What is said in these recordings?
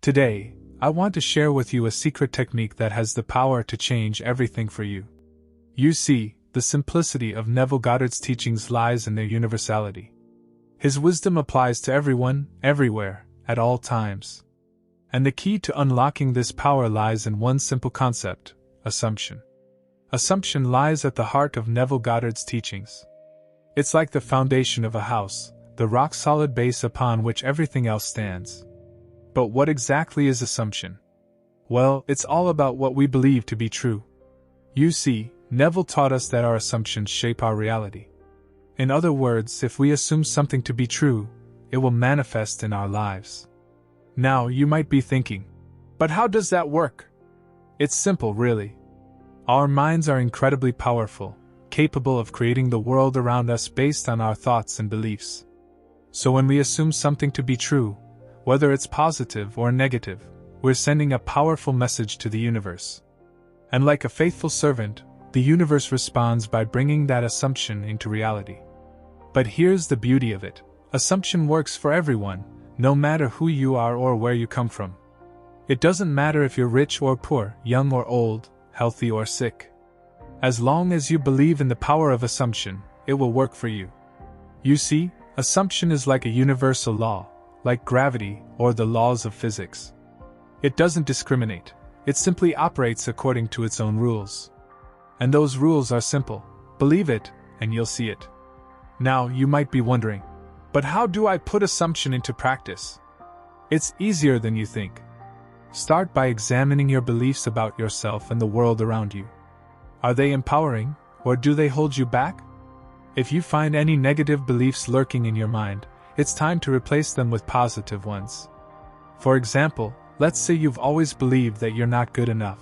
Today, I want to share with you a secret technique that has the power to change everything for you. You see, the simplicity of Neville Goddard's teachings lies in their universality. His wisdom applies to everyone, everywhere, at all times. And the key to unlocking this power lies in one simple concept: assumption. Assumption lies at the heart of Neville Goddard's teachings. It's like the foundation of a house, the rock-solid base upon which everything else stands. But what exactly is assumption? Well, it's all about what we believe to be true. You see, Neville taught us that our assumptions shape our reality. In other words, if we assume something to be true, it will manifest in our lives. Now, you might be thinking, but how does that work? It's simple, really. Our minds are incredibly powerful, capable of creating the world around us based on our thoughts and beliefs. So when we assume something to be true, whether it's positive or negative, we're sending a powerful message to the universe. And like a faithful servant, the universe responds by bringing that assumption into reality. But here's the beauty of it: assumption works for everyone, no matter who you are or where you come from. It doesn't matter if you're rich or poor, young or old, healthy or sick. As long as you believe in the power of assumption, it will work for you. You see, assumption is like a universal law, like gravity or the laws of physics. It doesn't discriminate, it simply operates according to its own rules. And those rules are simple: believe it, and you'll see it. Now, you might be wondering, but how do I put assumption into practice? It's easier than you think. Start by examining your beliefs about yourself and the world around you. Are they empowering, or do they hold you back? If you find any negative beliefs lurking in your mind, it's time to replace them with positive ones. For example, let's say you've always believed that you're not good enough.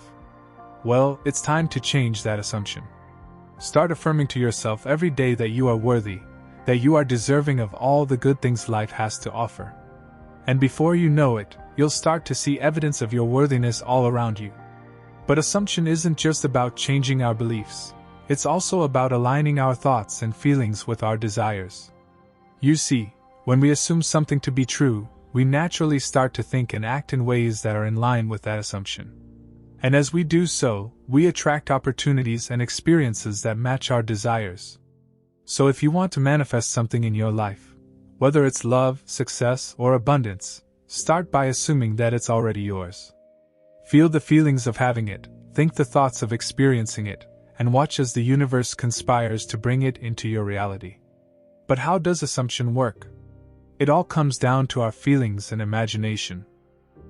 Well, it's time to change that assumption. Start affirming to yourself every day that you are worthy, that you are deserving of all the good things life has to offer. And before you know it, you'll start to see evidence of your worthiness all around you. But assumption isn't just about changing our beliefs. It's also about aligning our thoughts and feelings with our desires. You see, when we assume something to be true, we naturally start to think and act in ways that are in line with that assumption. And as we do so, we attract opportunities and experiences that match our desires. So if you want to manifest something in your life, whether it's love, success, or abundance, start by assuming that it's already yours. Feel the feelings of having it, think the thoughts of experiencing it, and watch as the universe conspires to bring it into your reality. But how does assumption work? It all comes down to our feelings and imagination.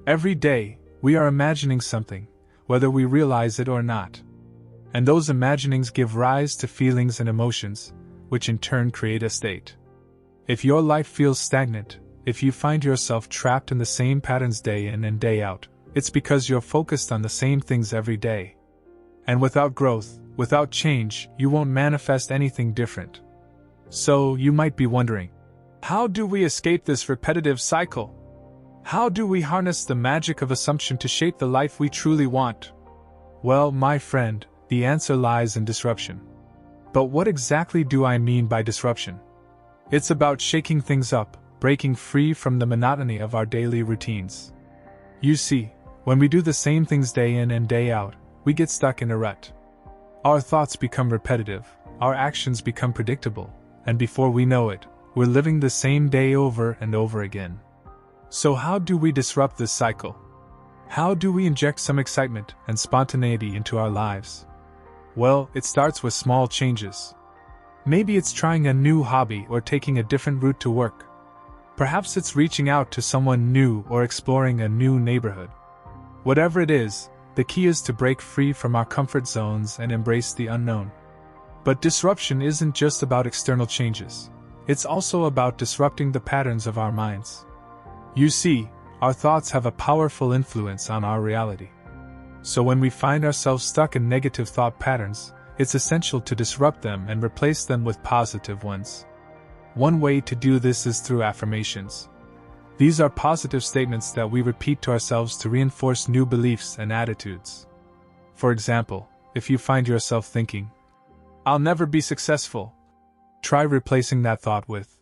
Every day, we are imagining something, whether we realize it or not. And those imaginings give rise to feelings and emotions, which in turn create a state. If your life feels stagnant, if you find yourself trapped in the same patterns day in and day out, it's because you're focused on the same things every day. And without growth, without change, you won't manifest anything different. So, you might be wondering, how do we escape this repetitive cycle? How do we harness the magic of assumption to shape the life we truly want? Well, my friend, the answer lies in disruption. But what exactly do I mean by disruption? It's about shaking things up, breaking free from the monotony of our daily routines. You see, when we do the same things day in and day out, we get stuck in a rut. Our thoughts become repetitive, our actions become predictable, and before we know it, we're living the same day over and over again. So how do we disrupt this cycle? How do we inject some excitement and spontaneity into our lives? Well, it starts with small changes. Maybe it's trying a new hobby or taking a different route to work. Perhaps it's reaching out to someone new or exploring a new neighborhood. Whatever it is, the key is to break free from our comfort zones and embrace the unknown. But disruption isn't just about external changes. It's also about disrupting the patterns of our minds. You see, our thoughts have a powerful influence on our reality. So when we find ourselves stuck in negative thought patterns, it's essential to disrupt them and replace them with positive ones. One way to do this is through affirmations. These are positive statements that we repeat to ourselves to reinforce new beliefs and attitudes. For example, if you find yourself thinking, "I'll never be successful," try replacing that thought with,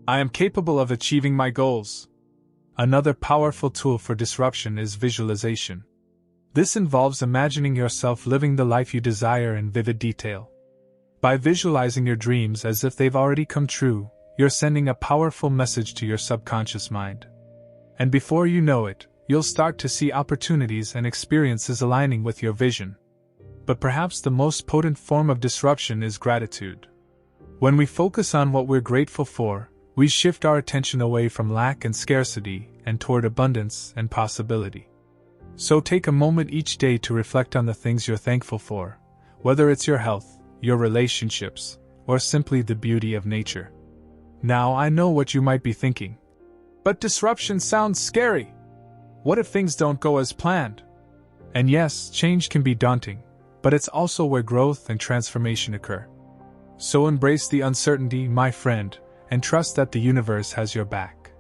"I am capable of achieving my goals." Another powerful tool for disruption is visualization. This involves imagining yourself living the life you desire in vivid detail. By visualizing your dreams as if they've already come true, you're sending a powerful message to your subconscious mind. And before you know it, you'll start to see opportunities and experiences aligning with your vision. But perhaps the most potent form of disruption is gratitude. When we focus on what we're grateful for, we shift our attention away from lack and scarcity and toward abundance and possibility. So take a moment each day to reflect on the things you're thankful for, whether it's your health, your relationships, or simply the beauty of nature. Now I know what you might be thinking. But disruption sounds scary. What if things don't go as planned? And yes, change can be daunting, but it's also where growth and transformation occur. So embrace the uncertainty, my friend, and trust that the universe has your back.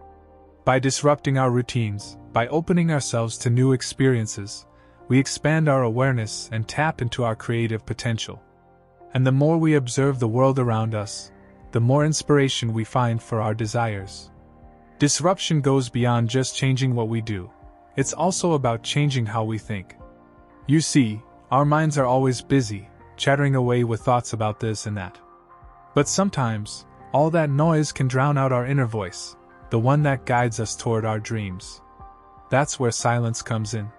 By disrupting our routines, by opening ourselves to new experiences, we expand our awareness and tap into our creative potential. And the more we observe the world around us, the more inspiration we find for our desires. Disruption goes beyond just changing what we do. It's also about changing how we think. You see, our minds are always busy, chattering away with thoughts about this and that. But sometimes, all that noise can drown out our inner voice, the one that guides us toward our dreams. That's where silence comes in.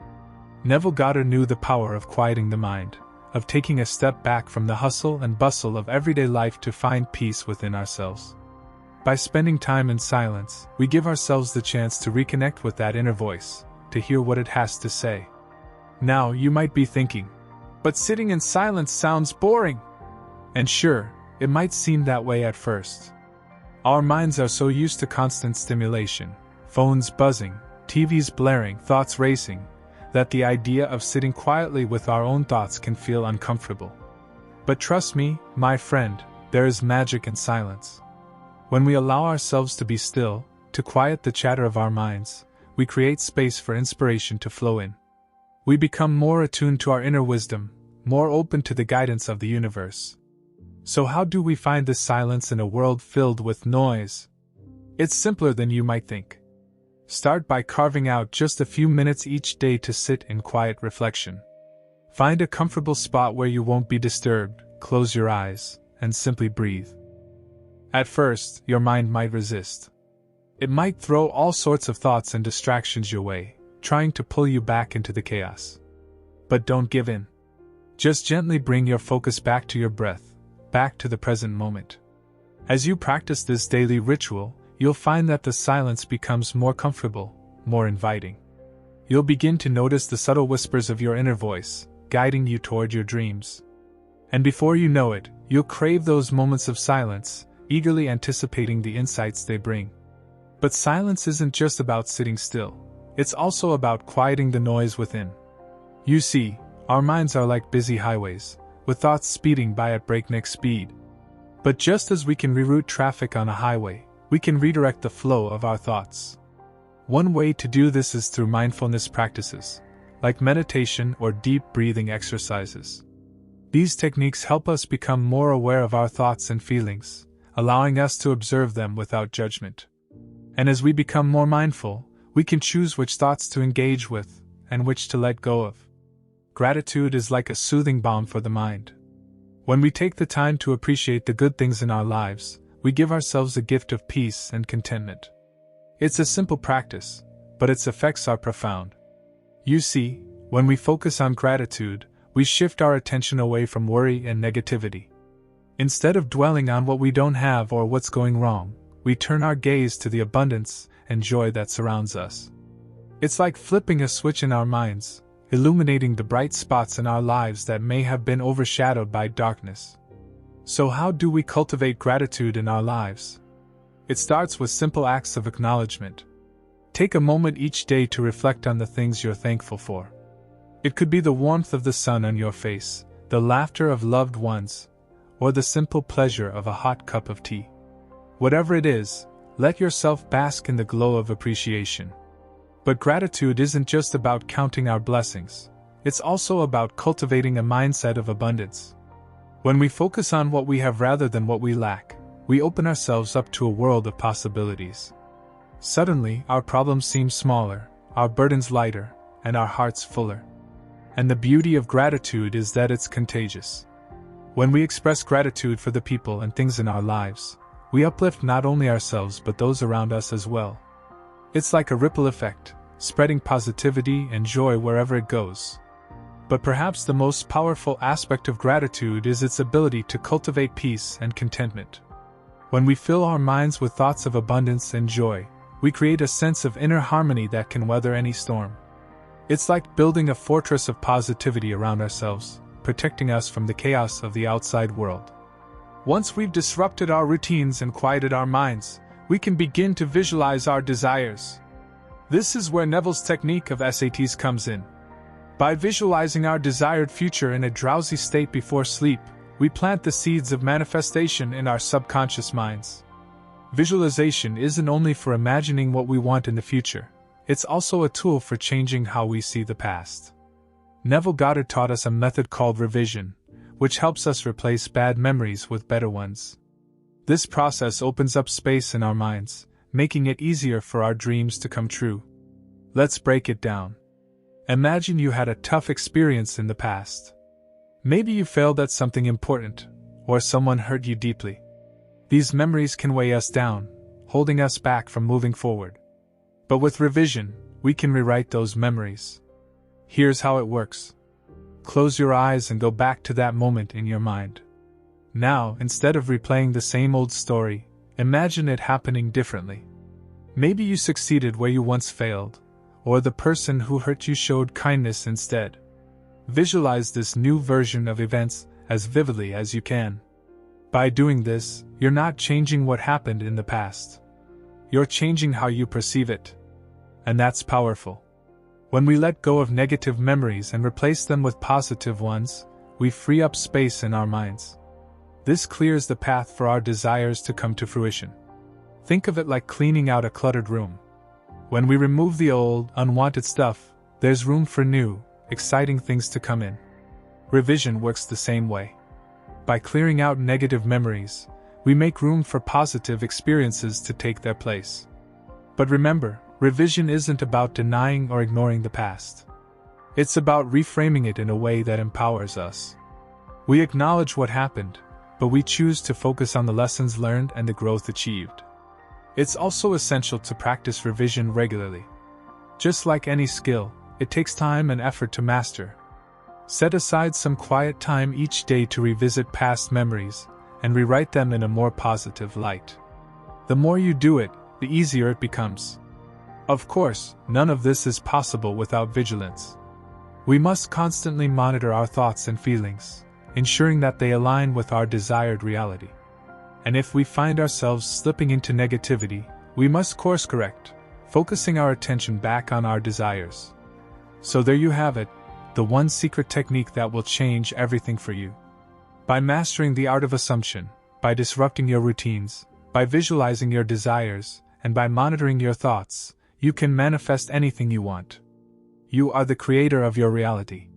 Neville Goddard knew the power of quieting the mind, of taking a step back from the hustle and bustle of everyday life to find peace within ourselves. By spending time in silence, we give ourselves the chance to reconnect with that inner voice, to hear what it has to say. Now you might be thinking, but sitting in silence sounds boring. And sure, it might seem that way at first. Our minds are so used to constant stimulation, phones buzzing, TVs blaring, thoughts racing, that the idea of sitting quietly with our own thoughts can feel uncomfortable. But trust me, my friend, there is magic in silence. When we allow ourselves to be still, to quiet the chatter of our minds, we create space for inspiration to flow in. We become more attuned to our inner wisdom, more open to the guidance of the universe. So how do we find this silence in a world filled with noise? It's simpler than you might think. Start by carving out just a few minutes each day to sit in quiet reflection. Find a comfortable spot where you won't be disturbed, close your eyes, and simply breathe. At first, your mind might resist. It might throw all sorts of thoughts and distractions your way, trying to pull you back into the chaos. But don't give in. Just gently bring your focus back to your breath, back to the present moment. As you practice this daily ritual, you'll find that the silence becomes more comfortable, more inviting. You'll begin to notice the subtle whispers of your inner voice, guiding you toward your dreams. And before you know it, you'll crave those moments of silence, eagerly anticipating the insights they bring. But silence isn't just about sitting still. It's also about quieting the noise within. You see, our minds are like busy highways, with thoughts speeding by at breakneck speed. But just as we can reroute traffic on a highway, we can redirect the flow of our thoughts. One way to do this is through mindfulness practices, like meditation or deep breathing exercises. These techniques help us become more aware of our thoughts and feelings, allowing us to observe them without judgment. And as we become more mindful, we can choose which thoughts to engage with and which to let go of. Gratitude is like a soothing balm for the mind. When we take the time to appreciate the good things in our lives, we give ourselves a gift of peace and contentment. It's a simple practice, but its effects are profound. You see, when we focus on gratitude, we shift our attention away from worry and negativity. Instead of dwelling on what we don't have or what's going wrong, we turn our gaze to the abundance and joy that surrounds us. It's like flipping a switch in our minds, illuminating the bright spots in our lives that may have been overshadowed by darkness. So how do we cultivate gratitude in our lives? It starts with simple acts of acknowledgement. Take a moment each day to reflect on the things you're thankful for. It could be the warmth of the sun on your face, the laughter of loved ones, or the simple pleasure of a hot cup of tea. Whatever it is, let yourself bask in the glow of appreciation. But gratitude isn't just about counting our blessings, it's also about cultivating a mindset of abundance. When we focus on what we have rather than what we lack, we open ourselves up to a world of possibilities. Suddenly, our problems seem smaller, our burdens lighter, and our hearts fuller. And the beauty of gratitude is that it's contagious. When we express gratitude for the people and things in our lives, we uplift not only ourselves but those around us as well. It's like a ripple effect, spreading positivity and joy wherever it goes. But perhaps the most powerful aspect of gratitude is its ability to cultivate peace and contentment. When we fill our minds with thoughts of abundance and joy, we create a sense of inner harmony that can weather any storm. It's like building a fortress of positivity around ourselves, protecting us from the chaos of the outside world. Once we've disrupted our routines and quieted our minds, we can begin to visualize our desires. This is where Neville's technique of SATs comes in. By visualizing our desired future in a drowsy state before sleep, we plant the seeds of manifestation in our subconscious minds. Visualization isn't only for imagining what we want in the future, it's also a tool for changing how we see the past. Neville Goddard taught us a method called revision, which helps us replace bad memories with better ones. This process opens up space in our minds, making it easier for our dreams to come true. Let's break it down. Imagine you had a tough experience in the past. Maybe you failed at something important, or someone hurt you deeply. These memories can weigh us down, holding us back from moving forward. But with revision, we can rewrite those memories. Here's how it works. Close your eyes and go back to that moment in your mind. Now, instead of replaying the same old story, imagine it happening differently. Maybe you succeeded where you once failed, or the person who hurt you showed kindness instead. Visualize this new version of events as vividly as you can. By doing this, you're not changing what happened in the past. You're changing how you perceive it. And that's powerful. When we let go of negative memories and replace them with positive ones, we free up space in our minds. This clears the path for our desires to come to fruition. Think of it like cleaning out a cluttered room. When we remove the old, unwanted stuff, there's room for new, exciting things to come in. Revision works the same way. By clearing out negative memories, we make room for positive experiences to take their place. But remember, revision isn't about denying or ignoring the past. It's about reframing it in a way that empowers us. We acknowledge what happened, but we choose to focus on the lessons learned and the growth achieved. It's also essential to practice revision regularly. Just like any skill, it takes time and effort to master. Set aside some quiet time each day to revisit past memories and rewrite them in a more positive light. The more you do it, the easier it becomes. Of course, none of this is possible without vigilance. We must constantly monitor our thoughts and feelings, ensuring that they align with our desired reality. And if we find ourselves slipping into negativity, we must course correct, focusing our attention back on our desires. So there you have it, the one secret technique that will change everything for you. By mastering the art of assumption, by disrupting your routines, by visualizing your desires, and by monitoring your thoughts, you can manifest anything you want. You are the creator of your reality.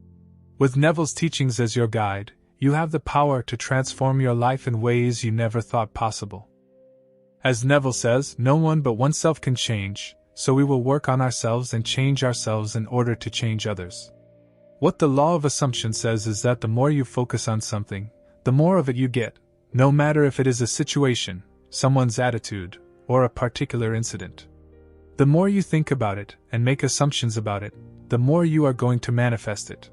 With Neville's teachings as your guide, you have the power to transform your life in ways you never thought possible. As Neville says, no one but oneself can change, so we will work on ourselves and change ourselves in order to change others. What the law of assumption says is that the more you focus on something, the more of it you get, no matter if it is a situation, someone's attitude, or a particular incident. The more you think about it and make assumptions about it, the more you are going to manifest it.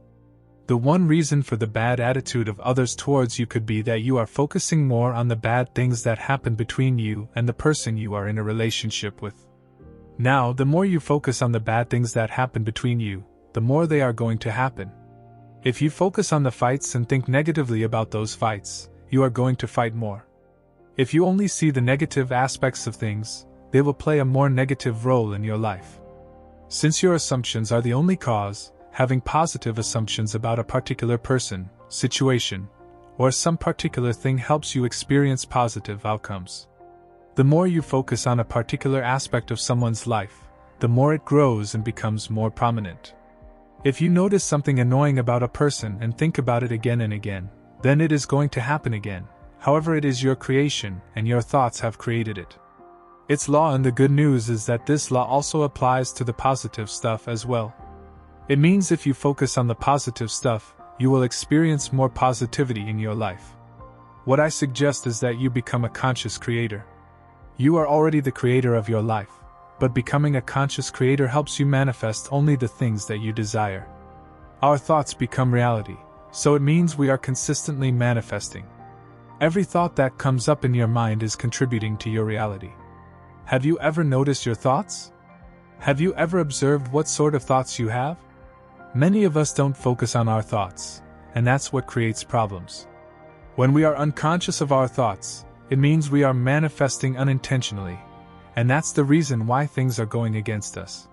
The one reason for the bad attitude of others towards you could be that you are focusing more on the bad things that happen between you and the person you are in a relationship with. Now, the more you focus on the bad things that happen between you, the more they are going to happen. If you focus on the fights and think negatively about those fights, you are going to fight more. If you only see the negative aspects of things, they will play a more negative role in your life. Since your assumptions are the only cause, having positive assumptions about a particular person, situation, or some particular thing helps you experience positive outcomes. The more you focus on a particular aspect of someone's life, the more it grows and becomes more prominent. If you notice something annoying about a person and think about it again and again, then it is going to happen again. However, it is your creation and your thoughts have created it. It's law, and the good news is that this law also applies to the positive stuff as well. It means if you focus on the positive stuff, you will experience more positivity in your life. What I suggest is that you become a conscious creator. You are already the creator of your life, but becoming a conscious creator helps you manifest only the things that you desire. Our thoughts become reality, so it means we are consistently manifesting. Every thought that comes up in your mind is contributing to your reality. Have you ever noticed your thoughts? Have you ever observed what sort of thoughts you have? Many of us don't focus on our thoughts, and that's what creates problems. When we are unconscious of our thoughts, it means we are manifesting unintentionally, and that's the reason why things are going against us.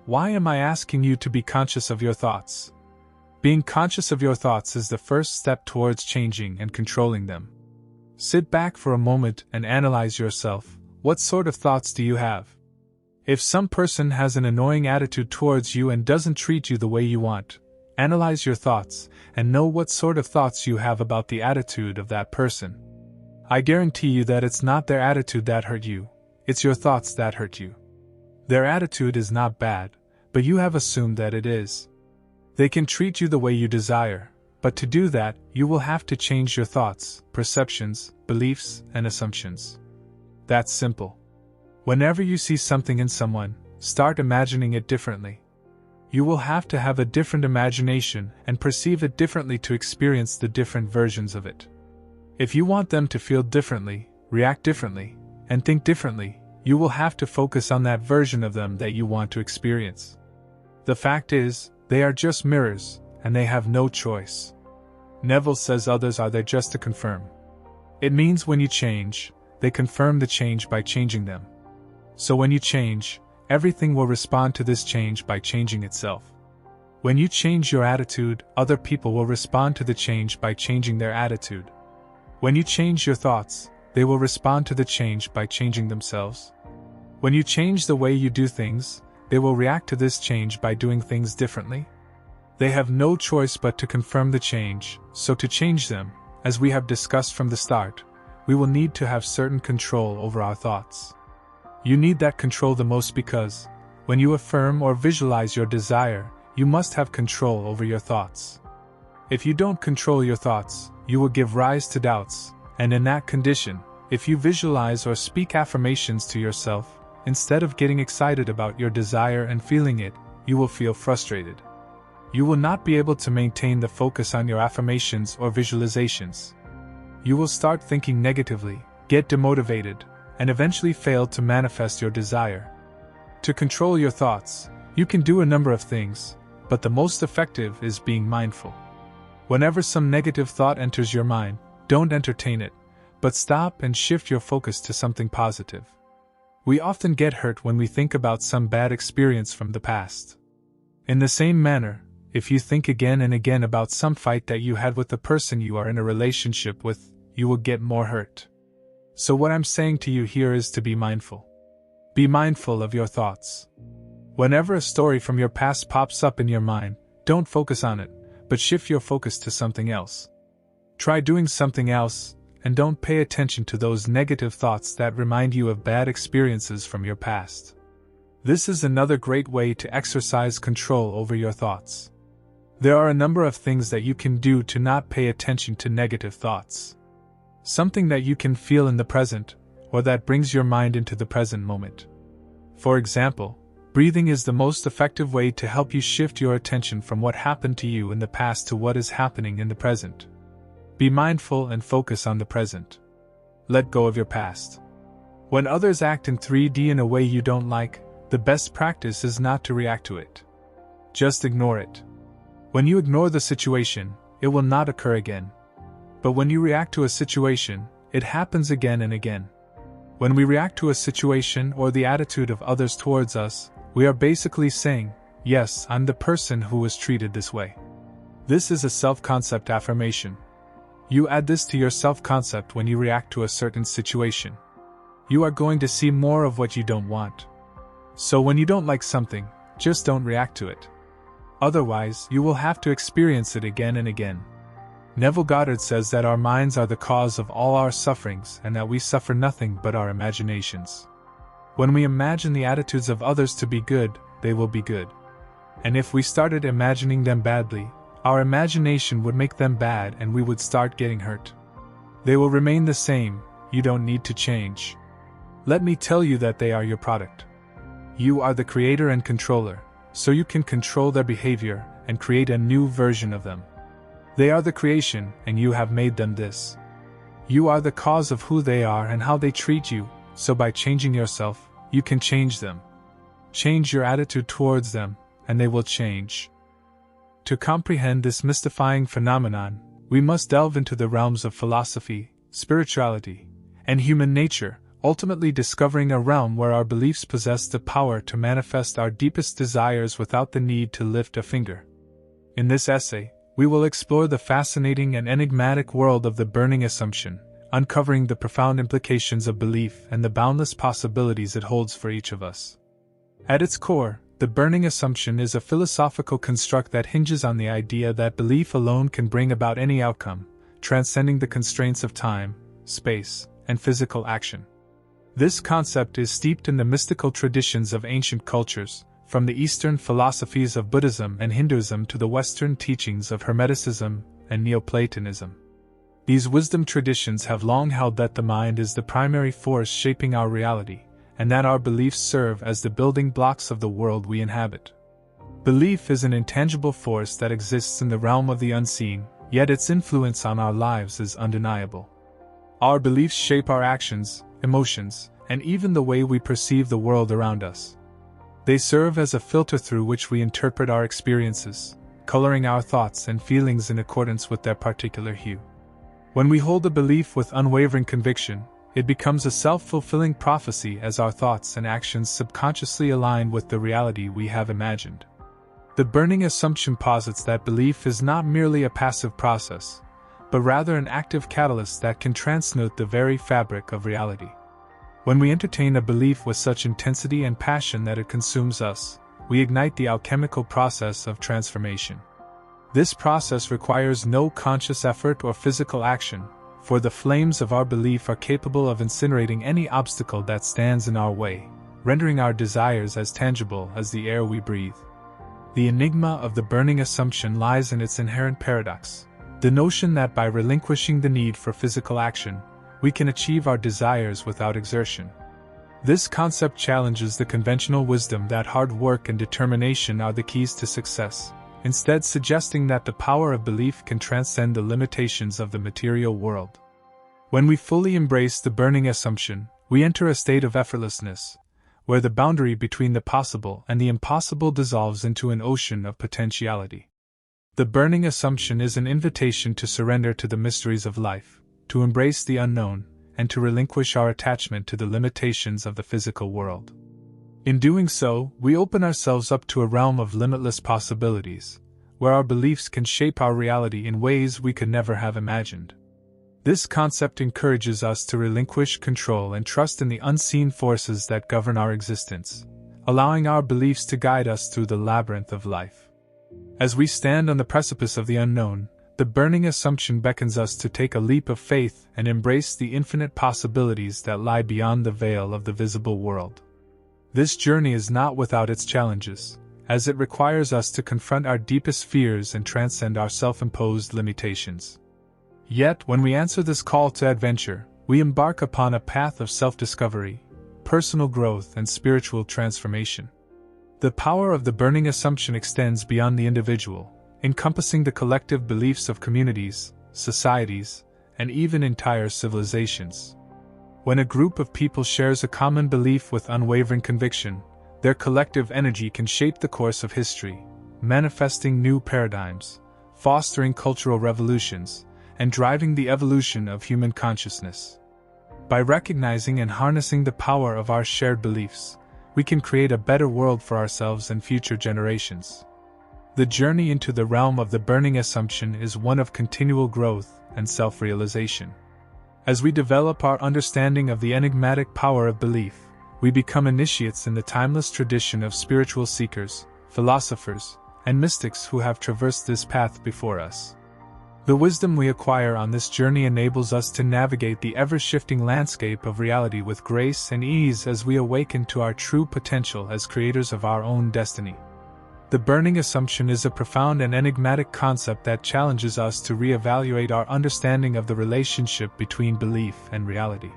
Why am I asking you to be conscious of your thoughts? Being conscious of your thoughts is the first step towards changing and controlling them. Sit back for a moment and analyze yourself. What sort of thoughts do you have? If some person has an annoying attitude towards you and doesn't treat you the way you want, analyze your thoughts and know what sort of thoughts you have about the attitude of that person. I guarantee you that it's not their attitude that hurt you, it's your thoughts that hurt you. Their attitude is not bad, but you have assumed that it is. They can treat you the way you desire, but to do that, you will have to change your thoughts, perceptions, beliefs, and assumptions. That's simple. Whenever you see something in someone, start imagining it differently. You will have to have a different imagination and perceive it differently to experience the different versions of it. If you want them to feel differently, react differently, and think differently, you will have to focus on that version of them that you want to experience. The fact is, they are just mirrors, and they have no choice. Neville says others are there just to confirm. It means when you change, they confirm the change by changing them. So when you change, everything will respond to this change by changing itself. When you change your attitude, other people will respond to the change by changing their attitude. When you change your thoughts, they will respond to the change by changing themselves. When you change the way you do things, they will react to this change by doing things differently. They have no choice but to confirm the change, so to change them, as we have discussed from the start, we will need to have certain control over our thoughts. You need that control the most because, when you affirm or visualize your desire, you must have control over your thoughts. If you don't control your thoughts, you will give rise to doubts, and in that condition, if you visualize or speak affirmations to yourself, instead of getting excited about your desire and feeling it, you will feel frustrated. You will not be able to maintain the focus on your affirmations or visualizations. You will start thinking negatively, get demotivated, and eventually fail to manifest your desire. To control your thoughts, you can do a number of things, but the most effective is being mindful. Whenever some negative thought enters your mind, don't entertain it, but stop and shift your focus to something positive. We often get hurt when we think about some bad experience from the past. In the same manner, if you think again and again about some fight that you had with the person you are in a relationship with, you will get more hurt. So what I'm saying to you here is to be mindful. Be mindful of your thoughts. Whenever a story from your past pops up in your mind, don't focus on it, but shift your focus to something else. Try doing something else, and don't pay attention to those negative thoughts that remind you of bad experiences from your past. This is another great way to exercise control over your thoughts. There are a number of things that you can do to not pay attention to negative thoughts. Something that you can feel in the present, or that brings your mind into the present moment. For example, breathing is the most effective way to help you shift your attention from what happened to you in the past to what is happening in the present. Be mindful and focus on the present. Let go of your past. When others act in 3D in a way you don't like, the best practice is not to react to it. Just ignore it. When you ignore the situation, it will not occur again. But when you react to a situation, it happens again and again. When we react to a situation or the attitude of others towards us, we are basically saying, yes, I'm the person who was treated this way. This is a self-concept affirmation. You add this to your self-concept when you react to a certain situation. You are going to see more of what you don't want. So when you don't like something, just don't react to it. Otherwise, you will have to experience it again and again. Neville Goddard says that our minds are the cause of all our sufferings and that we suffer nothing but our imaginations. When we imagine the attitudes of others to be good, they will be good. And if we started imagining them badly, our imagination would make them bad and we would start getting hurt. They will remain the same, you don't need to change. Let me tell you that they are your product. You are the creator and controller, so you can control their behavior and create a new version of them. They are the creation, and you have made them this. You are the cause of who they are and how they treat you, so by changing yourself, you can change them. Change your attitude towards them, and they will change. To comprehend this mystifying phenomenon, we must delve into the realms of philosophy, spirituality, and human nature, ultimately discovering a realm where our beliefs possess the power to manifest our deepest desires without the need to lift a finger. In this essay, we will explore the fascinating and enigmatic world of the burning assumption, uncovering the profound implications of belief and the boundless possibilities it holds for each of us. At its core, the burning assumption is a philosophical construct that hinges on the idea that belief alone can bring about any outcome, transcending the constraints of time, space, and physical action. This concept is steeped in the mystical traditions of ancient cultures, from the Eastern philosophies of Buddhism and Hinduism to the Western teachings of Hermeticism and Neoplatonism. These wisdom traditions have long held that the mind is the primary force shaping our reality, and that our beliefs serve as the building blocks of the world we inhabit. Belief is an intangible force that exists in the realm of the unseen, yet its influence on our lives is undeniable. Our beliefs shape our actions, emotions, and even the way we perceive the world around us. They serve as a filter through which we interpret our experiences, coloring our thoughts and feelings in accordance with their particular hue. When we hold a belief with unwavering conviction, it becomes a self-fulfilling prophecy as our thoughts and actions subconsciously align with the reality we have imagined. The burning assumption posits that belief is not merely a passive process, but rather an active catalyst that can transmute the very fabric of reality. When we entertain a belief with such intensity and passion that it consumes us, we ignite the alchemical process of transformation. This process requires no conscious effort or physical action, for the flames of our belief are capable of incinerating any obstacle that stands in our way, rendering our desires as tangible as the air we breathe. The enigma of the burning assumption lies in its inherent paradox, the notion that by relinquishing the need for physical action, we can achieve our desires without exertion. This concept challenges the conventional wisdom that hard work and determination are the keys to success, instead suggesting that the power of belief can transcend the limitations of the material world. When we fully embrace the burning assumption, we enter a state of effortlessness, where the boundary between the possible and the impossible dissolves into an ocean of potentiality. The burning assumption is an invitation to surrender to the mysteries of life, to embrace the unknown, and to relinquish our attachment to the limitations of the physical world. In doing so, we open ourselves up to a realm of limitless possibilities, where our beliefs can shape our reality in ways we could never have imagined. This concept encourages us to relinquish control and trust in the unseen forces that govern our existence, allowing our beliefs to guide us through the labyrinth of life. As we stand on the precipice of the unknown, the burning assumption beckons us to take a leap of faith and embrace the infinite possibilities that lie beyond the veil of the visible world. This journey is not without its challenges, as it requires us to confront our deepest fears and transcend our self-imposed limitations. Yet, when we answer this call to adventure, we embark upon a path of self-discovery, personal growth, and spiritual transformation. The power of the burning assumption extends beyond the individual, encompassing the collective beliefs of communities, societies, and even entire civilizations. When a group of people shares a common belief with unwavering conviction, their collective energy can shape the course of history, manifesting new paradigms, fostering cultural revolutions, and driving the evolution of human consciousness. By recognizing and harnessing the power of our shared beliefs, we can create a better world for ourselves and future generations. The journey into the realm of the burning assumption is one of continual growth and self-realization. As we develop our understanding of the enigmatic power of belief, we become initiates in the timeless tradition of spiritual seekers, philosophers, and mystics who have traversed this path before us. The wisdom we acquire on this journey enables us to navigate the ever-shifting landscape of reality with grace and ease as we awaken to our true potential as creators of our own destiny. The burning assumption is a profound and enigmatic concept that challenges us to reevaluate our understanding of the relationship between belief and reality.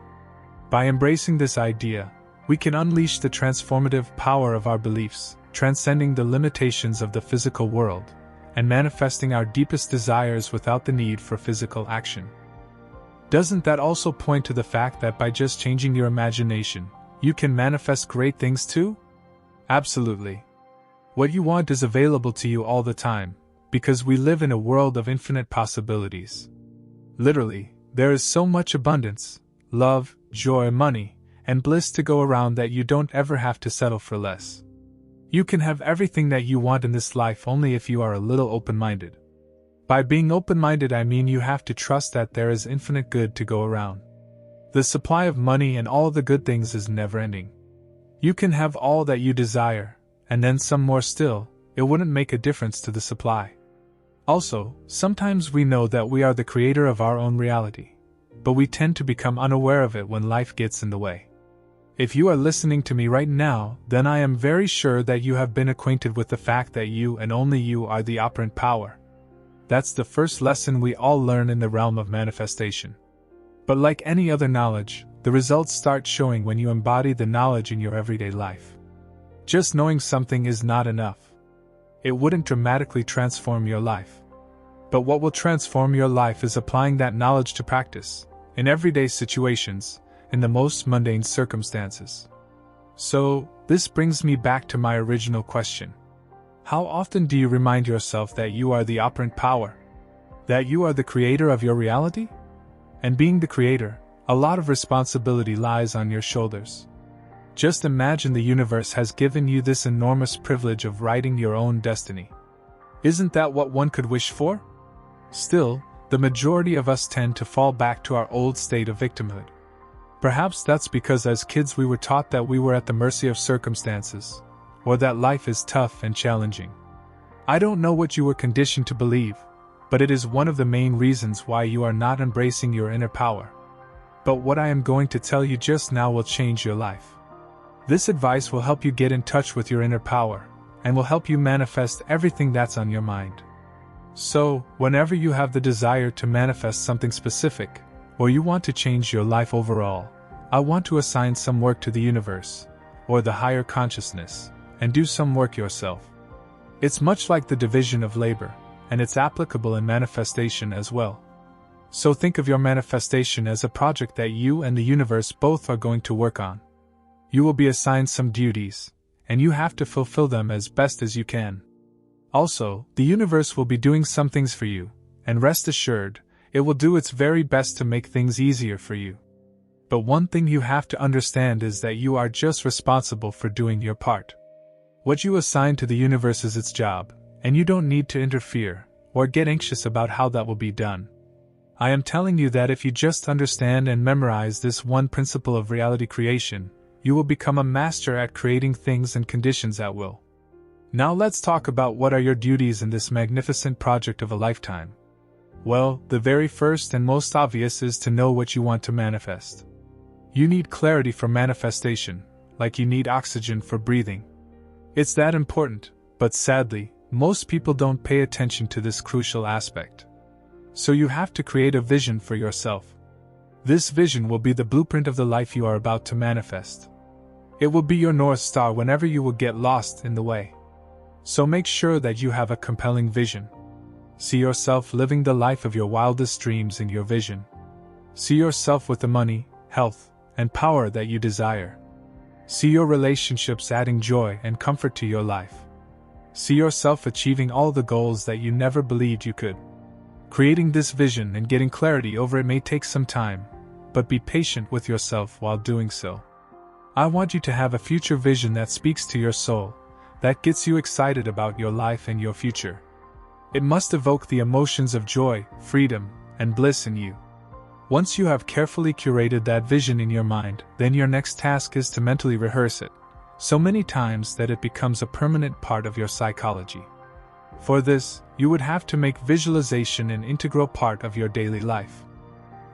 By embracing this idea, we can unleash the transformative power of our beliefs, transcending the limitations of the physical world, and manifesting our deepest desires without the need for physical action. Doesn't that also point to the fact that by just changing your imagination, you can manifest great things too? Absolutely. What you want is available to you all the time, because we live in a world of infinite possibilities. Literally, there is so much abundance, love, joy, money, and bliss to go around that you don't ever have to settle for less. You can have everything that you want in this life only if you are a little open-minded. By being open-minded, I mean you have to trust that there is infinite good to go around. The supply of money and all the good things is never-ending. You can have all that you desire, and then some more still. It wouldn't make a difference to the supply. Also, sometimes we know that we are the creator of our own reality, but we tend to become unaware of it when life gets in the way. If you are listening to me right now, then I am very sure that you have been acquainted with the fact that you and only you are the operant power. That's the first lesson we all learn in the realm of manifestation. But like any other knowledge, the results start showing when you embody the knowledge in your everyday life. Just knowing something is not enough. It wouldn't dramatically transform your life. But what will transform your life is applying that knowledge to practice, in everyday situations, in the most mundane circumstances. So, this brings me back to my original question. How often do you remind yourself that you are the operant power? That you are the creator of your reality? And being the creator, a lot of responsibility lies on your shoulders. Just imagine the universe has given you this enormous privilege of writing your own destiny. Isn't that what one could wish for? Still, the majority of us tend to fall back to our old state of victimhood. Perhaps that's because as kids we were taught that we were at the mercy of circumstances, or that life is tough and challenging. I don't know what you were conditioned to believe, but it is one of the main reasons why you are not embracing your inner power. But what I am going to tell you just now will change your life. This advice will help you get in touch with your inner power, and will help you manifest everything that's on your mind. So, whenever you have the desire to manifest something specific, or you want to change your life overall, I want to assign some work to the universe, or the higher consciousness, and do some work yourself. It's much like the division of labor, and it's applicable in manifestation as well. So think of your manifestation as a project that you and the universe both are going to work on. You will be assigned some duties, and you have to fulfill them as best as you can. Also, the universe will be doing some things for you, and rest assured, it will do its very best to make things easier for you. But one thing you have to understand is that you are just responsible for doing your part. What you assign to the universe is its job, and you don't need to interfere, or get anxious about how that will be done. I am telling you that if you just understand and memorize this one principle of reality creation, you will become a master at creating things and conditions at will. Now let's talk about what are your duties in this magnificent project of a lifetime. Well, the very first and most obvious is to know what you want to manifest. You need clarity for manifestation, like you need oxygen for breathing. It's that important, but sadly, most people don't pay attention to this crucial aspect. So you have to create a vision for yourself. This vision will be the blueprint of the life you are about to manifest. It will be your North Star whenever you will get lost in the way. So make sure that you have a compelling vision. See yourself living the life of your wildest dreams in your vision. See yourself with the money, health, and power that you desire. See your relationships adding joy and comfort to your life. See yourself achieving all the goals that you never believed you could. Creating this vision and getting clarity over it may take some time, but be patient with yourself while doing so. I want you to have a future vision that speaks to your soul, that gets you excited about your life and your future. It must evoke the emotions of joy, freedom, and bliss in you. Once you have carefully curated that vision in your mind, then your next task is to mentally rehearse it, so many times that it becomes a permanent part of your psychology. For this, you would have to make visualization an integral part of your daily life.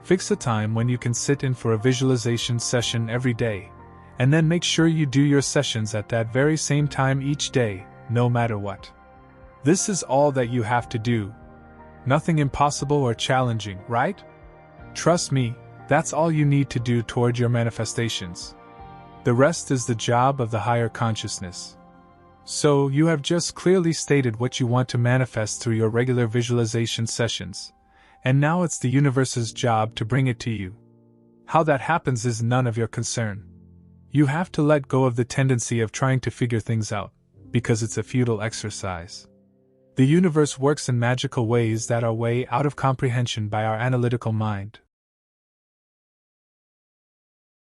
Fix a time when you can sit in for a visualization session every day, and then make sure you do your sessions at that very same time each day, no matter what. This is all that you have to do. Nothing impossible or challenging, right? Trust me, that's all you need to do toward your manifestations. The rest is the job of the higher consciousness. So, you have just clearly stated what you want to manifest through your regular visualization sessions, and now it's the universe's job to bring it to you. How that happens is none of your concern. You have to let go of the tendency of trying to figure things out, because it's a futile exercise. The universe works in magical ways that are way out of comprehension by our analytical mind.